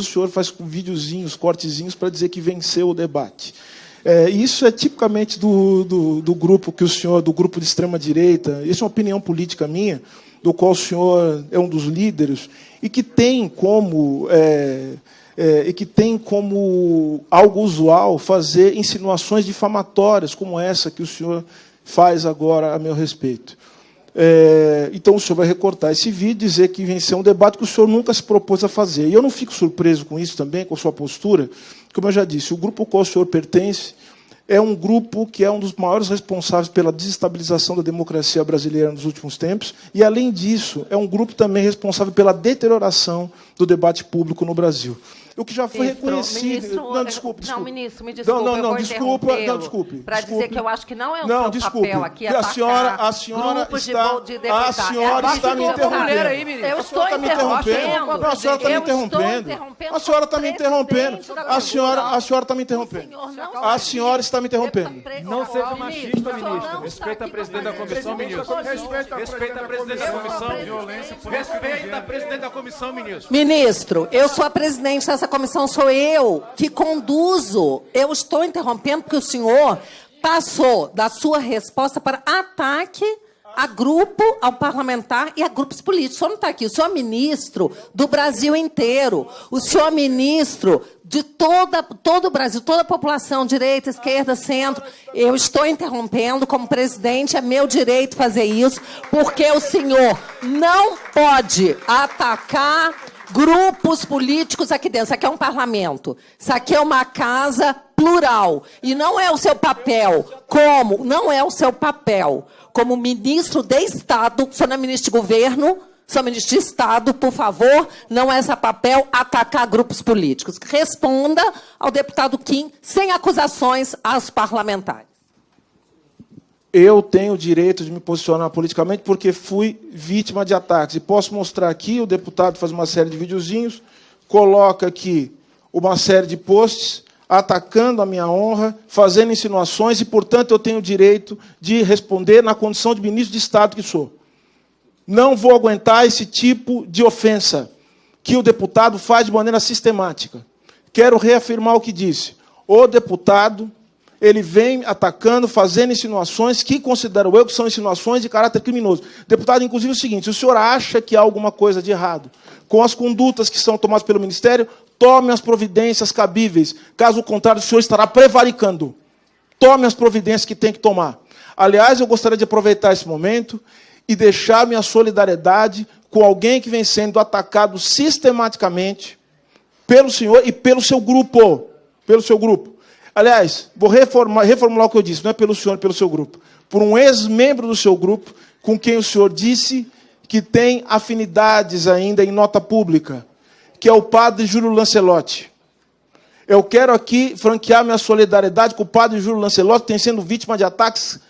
o senhor faz com videozinhos, cortezinhos, para dizer que venceu o debate. Isso é tipicamente do grupo que o senhor, do grupo de extrema-direita, isso é uma opinião política minha, do qual o senhor é um dos líderes, e que tem como algo usual fazer insinuações difamatórias, como essa que o senhor faz agora a meu respeito. Então, o senhor vai recortar esse vídeo e dizer que venceu um debate que o senhor nunca se propôs a fazer. E eu não fico surpreso com isso também, com a sua postura. Como eu já disse, o grupo ao qual o senhor pertence é um grupo que é um dos maiores responsáveis pela desestabilização da democracia brasileira nos últimos tempos, e, além disso, é um grupo também responsável pela deterioração do debate público no Brasil. O que já foi reconhecido... Não, desculpe. Não, ministro, me desculpe, não, desculpe. Para dizer que eu acho que não é o seu papel aqui a senhora está me interrompendo. Eu estou interrompendo. A senhora está me interrompendo. A senhora está me interrompendo. A senhora está me interrompendo. A senhora está me interrompendo. Não seja machista, ministro. Respeita a presidente da comissão, ministro. Respeita a presidente da comissão. Respeita a presidente da comissão, ministro. Ministro, eu sou a presidente dessa comissão, sou eu que conduzo. Eu estou interrompendo porque o senhor passou da sua resposta para ataque a grupo, ao parlamentar e a grupos políticos. O senhor não está aqui. O senhor é ministro do Brasil inteiro. O senhor é ministro de todo o Brasil, toda a população, direita, esquerda, centro. Eu estou interrompendo como presidente, é meu direito fazer isso, porque o senhor não pode atacar grupos políticos aqui dentro. Isso aqui é um parlamento. Isso aqui é uma casa plural. E não é o seu papel como ministro de Estado, sou na ministra de Governo, sou ministro de Estado, por favor, não é esse papel atacar grupos políticos. Responda ao deputado Kim, sem acusações aos parlamentares. Eu tenho o direito de me posicionar politicamente porque fui vítima de ataques. E posso mostrar aqui, o deputado faz uma série de videozinhos, coloca aqui uma série de posts atacando a minha honra, fazendo insinuações, e, portanto, eu tenho o direito de responder na condição de ministro de Estado que sou. Não vou aguentar esse tipo de ofensa que o deputado faz de maneira sistemática. Quero reafirmar o que disse. O deputado... ele vem atacando, fazendo insinuações que considero eu que são insinuações de caráter criminoso. Deputado, inclusive, é o seguinte, se o senhor acha que há alguma coisa de errado com as condutas que são tomadas pelo Ministério, tome as providências cabíveis. Caso contrário, o senhor estará prevaricando. Tome as providências que tem que tomar. Aliás, eu gostaria de aproveitar esse momento e deixar minha solidariedade com alguém que vem sendo atacado sistematicamente pelo senhor e pelo seu grupo. Pelo seu grupo. Aliás, vou reformular o que eu disse, não é pelo senhor, pelo seu grupo. Por um ex-membro do seu grupo, com quem o senhor disse que tem afinidades ainda em nota pública, que é o padre Júlio Lancelotti. Eu quero aqui franquear minha solidariedade com o padre Júlio Lancelotti, que tem sendo vítima de ataques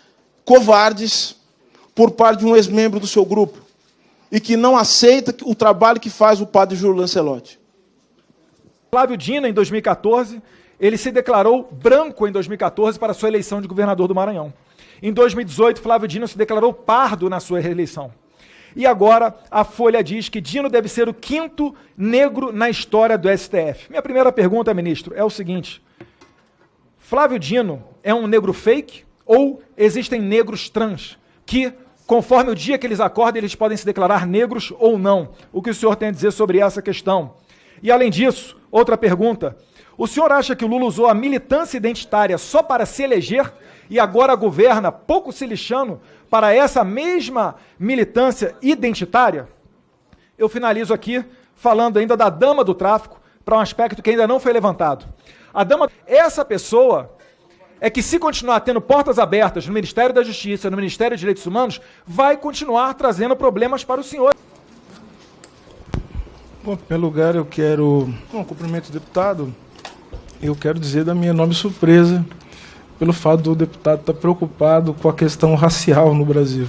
covardes por parte de um ex-membro do seu grupo, e que não aceita o trabalho que faz o padre Júlio Lancelotti. Flávio Dino, em 2014... ele se declarou branco em 2014 para a sua eleição de governador do Maranhão. Em 2018, Flávio Dino se declarou pardo na sua reeleição. E agora, a Folha diz que Dino deve ser o 5º negro na história do STF. Minha primeira pergunta, ministro, é o seguinte. Flávio Dino é um negro fake ou existem negros trans que, conforme o dia que eles acordam, eles podem se declarar negros ou não? O que o senhor tem a dizer sobre essa questão? E, além disso, outra pergunta. O senhor acha que o Lula usou a militância identitária só para se eleger e agora governa, pouco se lixando, para essa mesma militância identitária? Eu finalizo aqui falando ainda da dama do tráfico, para um aspecto que ainda não foi levantado. A dama, essa pessoa é que, se continuar tendo portas abertas no Ministério da Justiça, no Ministério dos Direitos Humanos, vai continuar trazendo problemas para o senhor. Bom, em primeiro lugar, eu quero... cumprimento o deputado. Eu quero dizer da minha enorme surpresa pelo fato do deputado estar preocupado com a questão racial no Brasil.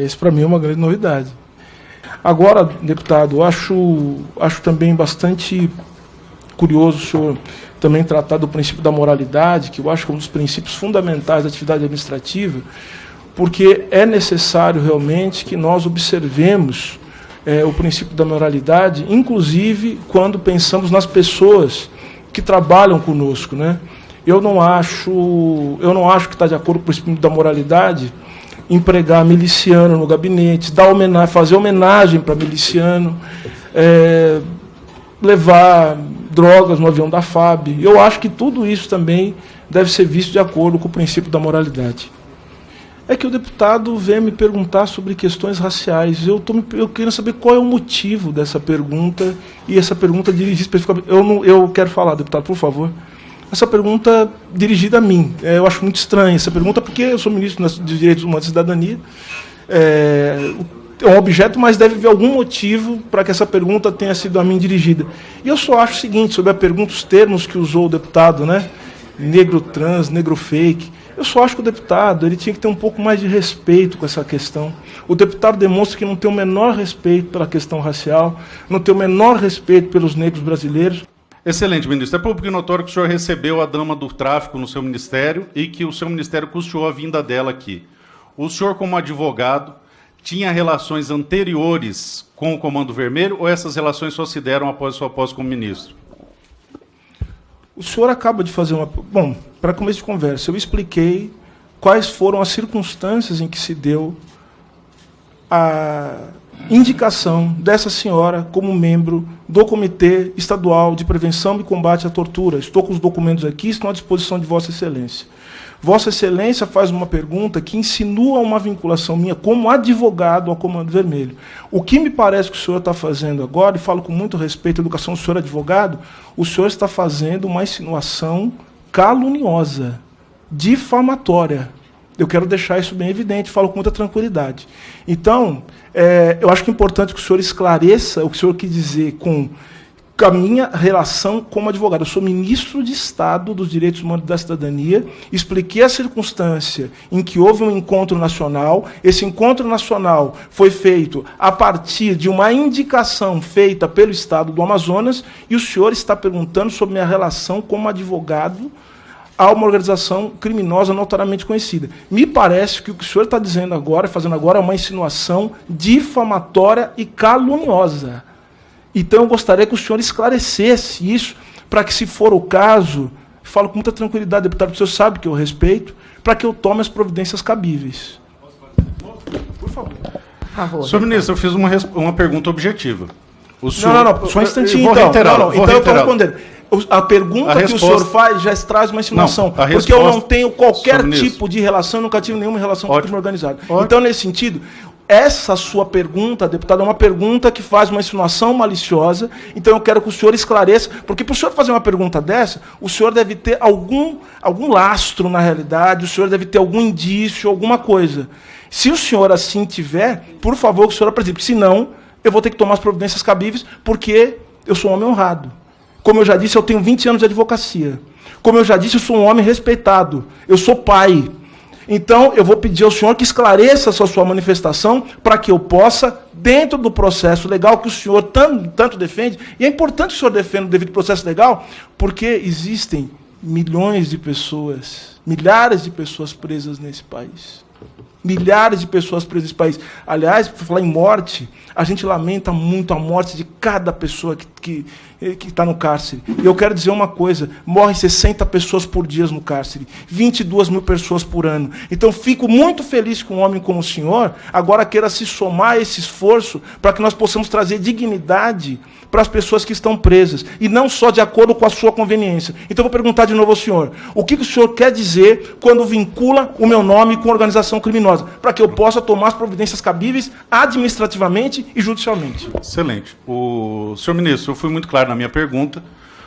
Isso, para mim, é uma grande novidade. Agora, deputado, acho também bastante curioso o senhor também tratar do princípio da moralidade, que eu acho que é um dos princípios fundamentais da atividade administrativa, porque é necessário realmente que nós observemos o princípio da moralidade, inclusive quando pensamos nas pessoas que trabalham conosco, né? Eu não acho que está de acordo com o princípio da moralidade empregar miliciano no gabinete, fazer homenagem para miliciano, levar drogas no avião da FAB. Eu acho que tudo isso também deve ser visto de acordo com o princípio da moralidade. É que o deputado vem me perguntar sobre questões raciais. Eu quero saber qual é o motivo dessa pergunta, e essa pergunta dirigida especificamente... Eu quero falar, deputado, por favor. Essa pergunta dirigida a mim. Eu acho muito estranha essa pergunta, porque eu sou ministro dos Direitos Humanos e Cidadania. É um objeto, mas deve haver algum motivo para que essa pergunta tenha sido a mim dirigida. E eu só acho o seguinte, sobre a pergunta, os termos que usou o deputado, né? Negro trans, negro fake. Eu só acho que o deputado ele tinha que ter um pouco mais de respeito com essa questão. O deputado demonstra que não tem o menor respeito pela questão racial, não tem o menor respeito pelos negros brasileiros. Excelente, ministro. É público e notório que o senhor recebeu a dama do tráfico no seu ministério e que o seu ministério custeou a vinda dela aqui. O senhor, como advogado, tinha relações anteriores com o Comando Vermelho ou essas relações só se deram após sua posse como ministro? O senhor acaba de fazer uma... Bom, para começo de conversa, eu expliquei quais foram as circunstâncias em que se deu a indicação dessa senhora como membro do Comitê Estadual de Prevenção e Combate à Tortura. Estou com os documentos aqui, estão à disposição de Vossa Excelência. Vossa Excelência faz uma pergunta que insinua uma vinculação minha como advogado ao Comando Vermelho. O que me parece que o senhor está fazendo agora, e falo com muito respeito à educação do senhor advogado, o senhor está fazendo uma insinuação caluniosa, difamatória. Eu quero deixar isso bem evidente, falo com muita tranquilidade. Então, eu acho que é importante que o senhor esclareça o que o senhor quis dizer com a minha relação como advogado. Eu sou ministro de Estado dos Direitos Humanos e da Cidadania, expliquei a circunstância em que houve um encontro nacional. Esse encontro nacional foi feito a partir de uma indicação feita pelo Estado do Amazonas, e o senhor está perguntando sobre minha relação como advogado a uma organização criminosa notoriamente conhecida. Me parece que o que o senhor está dizendo agora, fazendo agora, é uma insinuação difamatória e caluniosa. Então, eu gostaria que o senhor esclarecesse isso, para que, se for o caso, falo com muita tranquilidade, deputado, o senhor sabe que eu respeito, para que eu tome as providências cabíveis. Por favor. Senhor ministro, eu fiz uma pergunta objetiva. O senhor... Não, só um instantinho, então. Então, eu estou respondendo. A pergunta que o senhor faz já traz uma insinuação, porque eu não tenho qualquer tipo de relação, nunca tive nenhuma relação com o crime organizado. Então, nesse sentido... Essa sua pergunta, deputado, é uma pergunta que faz uma insinuação maliciosa, então eu quero que o senhor esclareça, porque para o senhor fazer uma pergunta dessa, o senhor deve ter algum lastro na realidade, o senhor deve ter algum indício, alguma coisa. Se o senhor assim tiver, por favor, que o senhor apresente, senão eu vou ter que tomar as providências cabíveis, porque eu sou um homem honrado. Como eu já disse, eu tenho 20 anos de advocacia. Como eu já disse, eu sou um homem respeitado. Eu sou pai. Então, eu vou pedir ao senhor que esclareça essa sua manifestação para que eu possa, dentro do processo legal que o senhor tanto defende, e é importante que o senhor defenda o devido processo legal, porque existem milhões de pessoas, milhares de pessoas presas nesse país. Milhares de pessoas presas nesse país. Aliás, por falar em morte, a gente lamenta muito a morte de cada pessoa que está no cárcere. E eu quero dizer uma coisa, morrem 60 pessoas por dia no cárcere, 22 mil pessoas por ano. Então, fico muito feliz que um homem como o senhor agora queira se somar a esse esforço para que nós possamos trazer dignidade para as pessoas que estão presas, e não só de acordo com a sua conveniência. Então, eu vou perguntar de novo ao senhor, o que o senhor quer dizer quando vincula o meu nome com organização criminosa, para que eu possa tomar as providências cabíveis administrativamente e judicialmente? Excelente. Senhor ministro, eu fui muito claro na minha pergunta.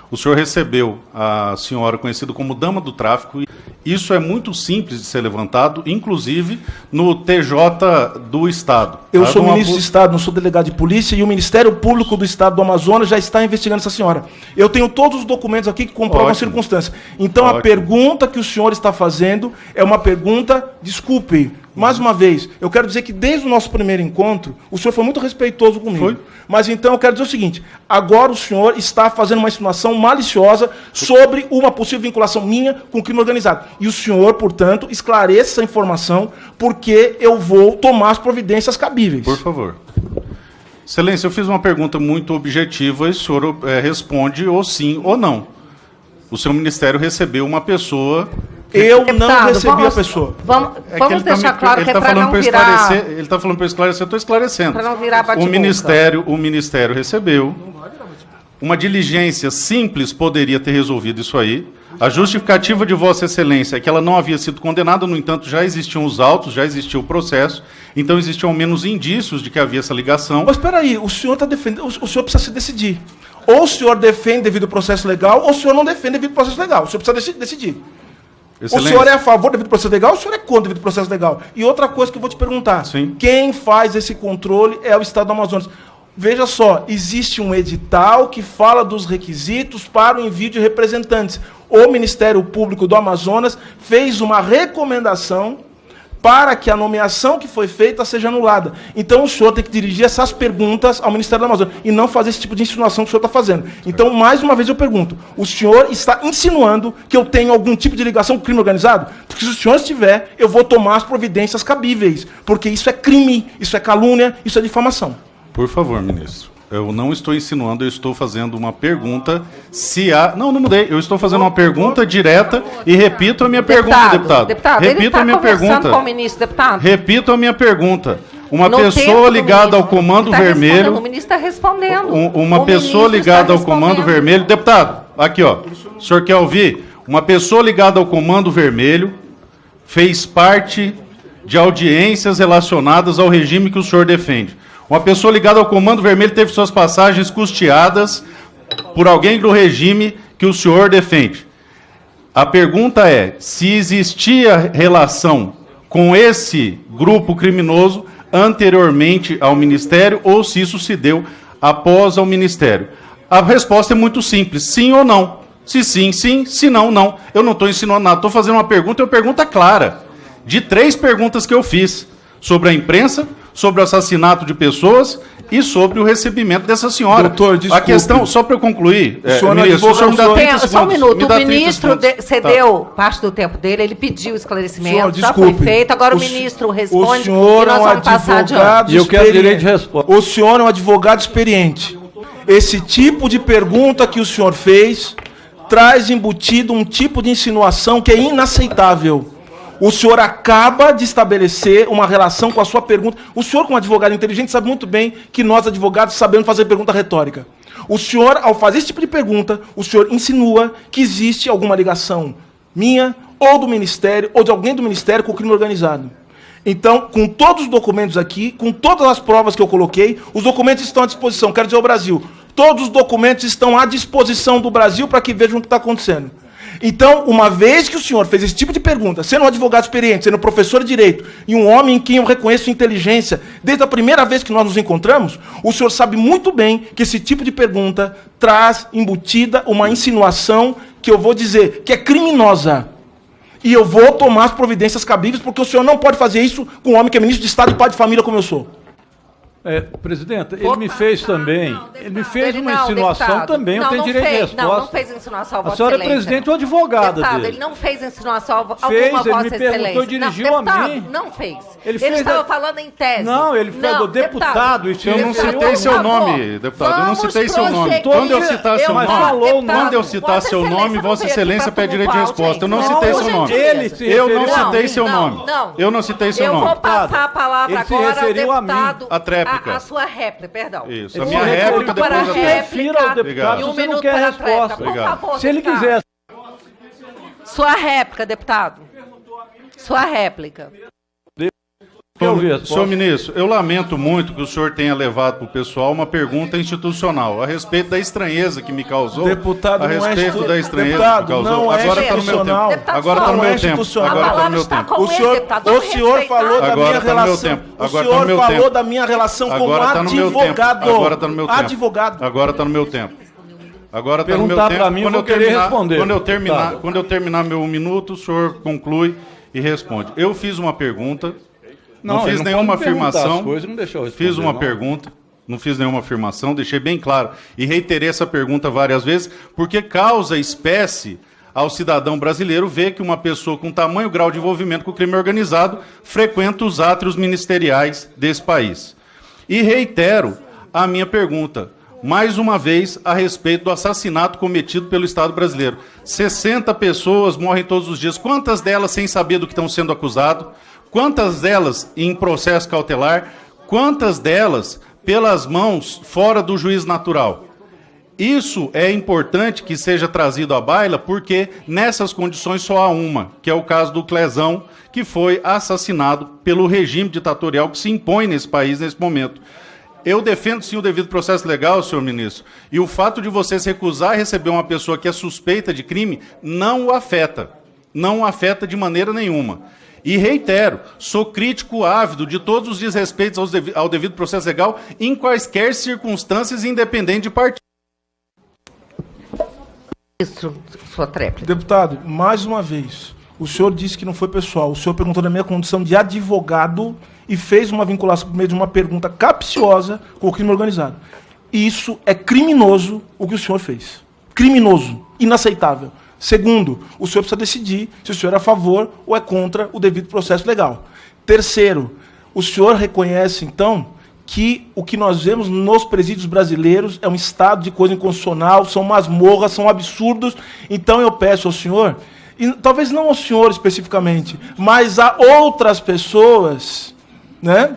O senhor recebeu a senhora conhecida como Dama do Tráfico. Isso é muito simples de ser levantado, inclusive no TJ do Estado. Eu sou ministro de Estado, não sou delegado de polícia, e o Ministério Público do Estado do Amazonas já está investigando essa senhora. Eu tenho todos os documentos aqui que comprovam a circunstância. Então, a pergunta que o senhor está fazendo é uma pergunta, desculpe, mais uma vez, eu quero dizer que desde o nosso primeiro encontro, o senhor foi muito respeitoso comigo. Foi. Mas então eu quero dizer o seguinte, agora o senhor está fazendo uma insinuação maliciosa sobre uma possível vinculação minha com o crime organizado. E o senhor, portanto, esclareça essa informação, porque eu vou tomar as providências cabíveis. Por favor. Excelência, eu fiz uma pergunta muito objetiva e o senhor responde ou sim ou não. O seu ministério recebeu uma pessoa... Eu não Deputado, recebi a pessoa. Vamos ele deixar claro que é tá para falando não pra virar... Ele está falando para eu esclarecer, eu estou esclarecendo. Para não virar bate-boca. O ministério recebeu. Uma diligência simples poderia ter resolvido isso aí. A justificativa de Vossa Excelência é que ela não havia sido condenada, no entanto, já existiam os autos, já existia o processo, então existiam ao menos indícios de que havia essa ligação. Mas espera aí, o senhor está defendendo... O senhor precisa se decidir. Ou o senhor defende devido ao processo legal, ou o senhor não defende devido ao processo legal. O senhor precisa decidir. Excelência. O senhor é a favor devido ao processo legal, ou o senhor é contra devido ao processo legal? E outra coisa que eu vou te perguntar. Sim. Quem faz esse controle é o Estado do Amazonas. Veja só, existe um edital que fala dos requisitos para o envio de representantes. O Ministério Público do Amazonas fez uma recomendação para que a nomeação que foi feita seja anulada. Então o senhor tem que dirigir essas perguntas ao Ministério do Amazonas e não fazer esse tipo de insinuação que o senhor está fazendo. Então, mais uma vez eu pergunto, o senhor está insinuando que eu tenho algum tipo de ligação com o crime organizado? Porque se o senhor estiver, eu vou tomar as providências cabíveis, porque isso é crime, isso é calúnia, isso é difamação. Por favor, ministro. Eu não estou insinuando, eu estou fazendo uma pergunta se há... Não mudei. Eu estou fazendo uma pergunta direta e repito a minha pergunta, deputado. Deputado, repito ele está a minha conversando pergunta. com o ministro, deputado. Repito a minha pergunta. Uma No pessoa tempo do ligada ao ministro. Comando Ele tá respondendo, Vermelho... O ministro está respondendo. Uma O pessoa ministro ligada está ao Comando respondendo. Vermelho... Deputado, aqui, ó. O senhor quer ouvir? Uma pessoa ligada ao Comando Vermelho fez parte de audiências relacionadas ao regime que o senhor defende. Uma pessoa ligada ao Comando Vermelho teve suas passagens custeadas por alguém do regime que o senhor defende. A pergunta é se existia relação com esse grupo criminoso anteriormente ao Ministério ou se isso se deu após ao Ministério. A resposta é muito simples, sim ou não. Se sim, sim, se não, não. Eu não estou ensinando nada, estou fazendo uma pergunta clara. De 3 perguntas que eu fiz sobre a imprensa, sobre o assassinato de pessoas e sobre o recebimento dessa senhora. Doutor, desculpe. A questão, só para eu concluir, O senhor não ministro, o senhor me dá 30 Só um segundos. minuto, Me dá o 30 ministro segundos. cedeu parte do tempo dele, ele pediu esclarecimento, Senhor, já foi desculpe. feito, agora o O ministro O responde senhor e nós é um vamos passar adiante. advogado E eu quero experiente. direito de resposta. O senhor é um advogado experiente. Esse tipo de pergunta que o senhor fez traz embutido um tipo de insinuação que é inaceitável. O senhor acaba de estabelecer uma relação com a sua pergunta. O senhor, como advogado inteligente, sabe muito bem que nós, advogados, sabemos fazer pergunta retórica. O senhor, ao fazer esse tipo de pergunta, o senhor insinua que existe alguma ligação minha, ou do Ministério, ou de alguém do Ministério com o crime organizado. Então, com todos os documentos aqui, com todas as provas que eu coloquei, os documentos estão à disposição. Quero dizer ao Brasil, todos os documentos estão à disposição do Brasil para que vejam o que está acontecendo. Então, uma vez que o senhor fez esse tipo de pergunta, sendo um advogado experiente, sendo um professor de direito, e um homem em quem eu reconheço inteligência, desde a primeira vez que nós nos encontramos, o senhor sabe muito bem que esse tipo de pergunta traz embutida uma insinuação que eu vou dizer que é criminosa. E eu vou tomar as providências cabíveis, porque o senhor não pode fazer isso com um homem que é ministro de Estado e pai de família como eu sou. Presidente, ele me fez também, ele me fez uma insinuação deputado. também, eu tenho direito de resposta. Não fez insinuação, A Vossa senhora é Excelência. presidente ou advogada Deputado, dele? ele não fez insinuação alguma, Fez, ele Vossa me perguntou Excelência. e dirigiu a deputado, mim. Não fez. Ele Ele fez estava a- falando em tese. Não, ele falou deputado, isso Eu não Deputado, citei seu por favor, nome, deputado. Eu não vamos citei seu nome. prosseguir. Quando eu citar seu mas nome, falou o nome. quando eu citar seu nome, Vossa Excelência pede direito de resposta. Eu não citei seu nome. Ele se Eu não referiu a citei mim. seu nome. Eu não citei seu Eu nome. vou passar a palavra Ele se agora ao referiu a mim. deputado. A tréplica. A sua réplica, perdão. Isso. Ele A minha se réplica referiu depois para da a Se réplica. refira ao deputado, Obrigado. E um você não minuto quer para a resposta. réplica. Por Obrigado. favor, Se ele deputado. quiser... Sua réplica, deputado. Sua réplica. Quer ouvir a resposta? Senhor ministro, eu lamento muito que o senhor tenha levado para o pessoal uma pergunta institucional a respeito da estranheza que me causou. Deputado, a não é respeito da estranheza deputado, que me causou. não é Agora está no meu institucional. tempo. Deputado, Agora está no não meu é tempo. institucional. Agora A está no palavra meu está tempo. com O senhor, deputado, o vamos senhor respeitar. falou da Agora minha tá no meu relação. tempo. O Agora tá senhor no meu falou tempo. da minha relação como Agora está no meu tempo. advogado. Agora está no meu tempo. Advogado. Agora está no meu tempo. Agora está no meu Perguntar tempo. pra mim, eu vou querer responder. Quando eu terminar meu minuto, o senhor conclui e responde. Eu fiz uma pergunta. Não fiz ele nenhuma pode me perguntar afirmação. as coisas, não deixou eu responder, Fiz uma não. pergunta. Não fiz nenhuma afirmação, deixei bem claro. E reiterei essa pergunta várias vezes, porque causa espécie ao cidadão brasileiro ver que uma pessoa com tamanho grau de envolvimento com o crime organizado frequenta os átrios ministeriais desse país. E reitero à minha pergunta, mais uma vez, a respeito do assassinato cometido pelo Estado brasileiro. 60 pessoas morrem todos os dias. Quantas delas sem saber do que estão sendo acusados? Quantas delas em processo cautelar? Quantas delas pelas mãos fora do juízo natural? Isso é importante que seja trazido à baila, porque nessas condições só há uma, que é o caso do Clezão, que foi assassinado pelo regime ditatorial que se impõe nesse país nesse momento. Eu defendo, sim, o devido processo legal, senhor ministro, e o fato de você se recusar a receber uma pessoa que é suspeita de crime não o afeta. Não o afeta de maneira nenhuma. E reitero, sou crítico ávido de todos os desrespeitos ao devido processo legal em quaisquer circunstâncias, independente de partido. Ministro, sua tréplica. Deputado, mais uma vez, o senhor disse que não foi pessoal. O senhor perguntou na minha condição de advogado e fez uma vinculação por meio de uma pergunta capciosa com o crime organizado. Isso é criminoso o que o senhor fez. Criminoso, inaceitável. Segundo, o senhor precisa decidir se o senhor é a favor ou é contra o devido processo legal. Terceiro, o senhor reconhece, então, que o que nós vemos nos presídios brasileiros é um estado de coisa inconstitucional, são masmorras, são absurdos. Então eu peço ao senhor, e talvez não ao senhor especificamente, mas a outras pessoas, né?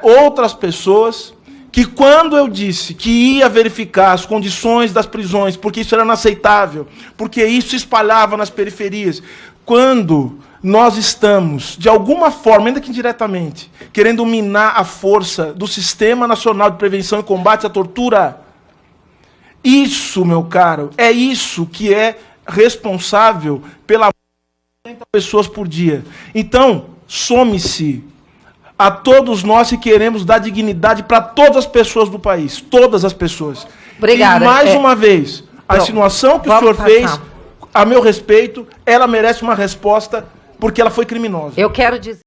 Outras pessoas que, quando eu disse que ia verificar as condições das prisões, porque isso era inaceitável, porque isso se espalhava nas periferias, quando nós estamos, de alguma forma, ainda que indiretamente, querendo minar a força do Sistema Nacional de Prevenção e Combate à Tortura, isso, meu caro, é isso que é responsável pela morte de 30 pessoas por dia. Então, some-se a todos nós que queremos dar dignidade para todas as pessoas do país, todas as pessoas. Obrigada. E, mais uma vez, a insinuação que o senhor fez, a meu respeito, ela merece uma resposta, porque ela foi criminosa. Eu quero dizer...